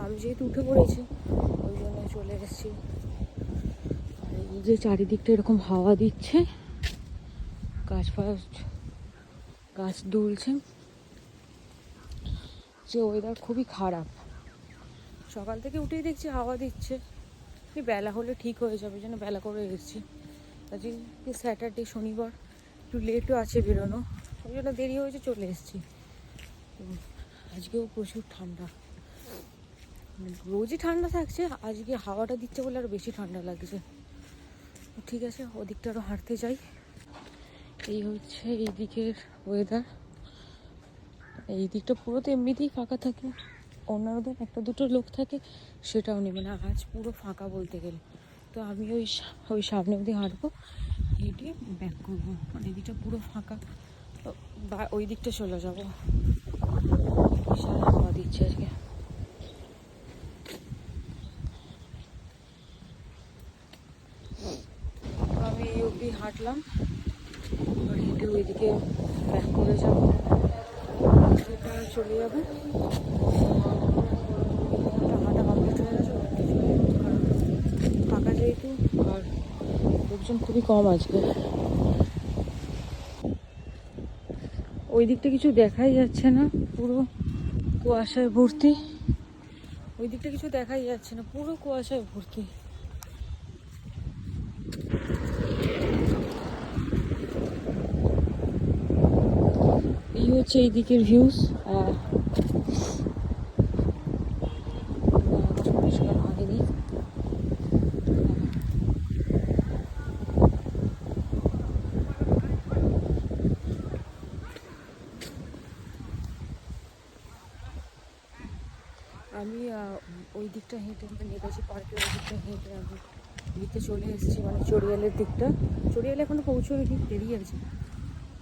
আমি যেহেতু উঠে পড়েছি ওই জন্য চলে এসেছি। এই যে চারিদিকটা এরকম হাওয়া দিচ্ছে, গাছ দুলছে, যে ওয়েদার খুবই খারাপ। সকাল থেকে উঠেই দেখছি হাওয়া দিচ্ছে, বেলা হলে ঠিক হয়ে যাবে, যেন বেলা করে এসেছি। আজকে স্যাটারডে, শনিবার, একটু লেটও আছে বেরোনো, ওই জন্য দেরি হয়েছে, চলে এসেছি। আজকেও প্রচুর ঠান্ডা, রোজই ঠান্ডা থাকছে, আজকে হাওয়াটা দিচ্ছে বলে আরও বেশি ঠান্ডা লাগছে। ঠিক আছে, ওদিকটা আরও হাঁটতে যাই। এই হচ্ছে এই দিকের ওয়েদার। এই দিকটা পুরো তো এমনিতেই ফাঁকা থাকে, অন্যান্য দিন একটা দুটো লোক থাকে, সেটাও নেই, মানে আজ পুরো ফাঁকা বলতে গেলে। তো আমি ওই সামনে অবধি হাঁটবো, হেঁটে ব্যাক করবো, মানে এই দিকটা পুরো ফাঁকা, বা ওই দিকটা চলে যাবো। বিশাল হাওয়া দিচ্ছে আজকে। আমি এই অবধি হাঁটলাম, এবার হেঁটে ওইদিকে ব্যাক করে যাবো, সেটা চলে যাবে। হাঁটা কমপ্লিট হয়ে গেছে, ফাঁকা যেহেতু, আর লোকজন খুবই কম আজকে। ওই দিকটা কিছু দেখাই যাচ্ছে না, পুরো কুয়াশায় ভর্তি। ওই দিকটা কিছু দেখাই যাচ্ছে না, পুরো কুয়াশায় ভর্তি। এই হচ্ছে এই দিকের ভিউজ। আমি ওই দিকটা হেঁটে নেতাজি পার্কের ওই দিকটা হেঁটে আমি দিকতে চলে এসেছি, মানে চড়িয়ালের দিকটা। চড়িয়ালে এখনো পৌঁছয়নি, দেরি আছে,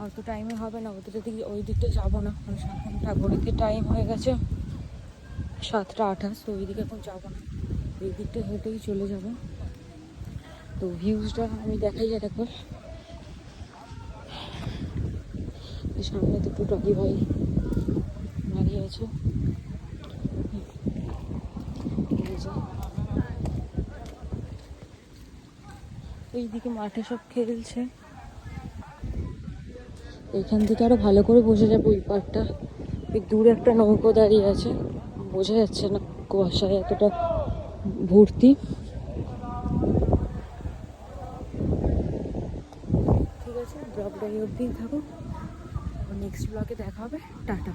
অত টাইমে হবে না, অতটা দিকে ওই দিকটা যাবো না, কারণ এখন ঘড়িতে টাইম হয়ে গেছে 7:28, তো ওই দিকে এখন যাবো না, এই দিকটা হেঁটেই চলে যাব। তো ভিউজটা আমি দেখাই আর একবার। সামনে দুটো টকি ভাই দাঁড়িয়ে আছে, এইদিকে মাঠে সব খেলছে। এখান থেকে আরো ভালো করে বোঝা যাবে ওই পাড়টা। দূরে একটা নৌকো দাঁড়িয়ে আছে, বোঝা যাচ্ছে না, কুয়াশায় এতটা ভর্তি। ঠিক আছে, ব্লগটা এই অবধিই থাকুক, নেক্সট ব্লগে দেখা হবে, টাটা।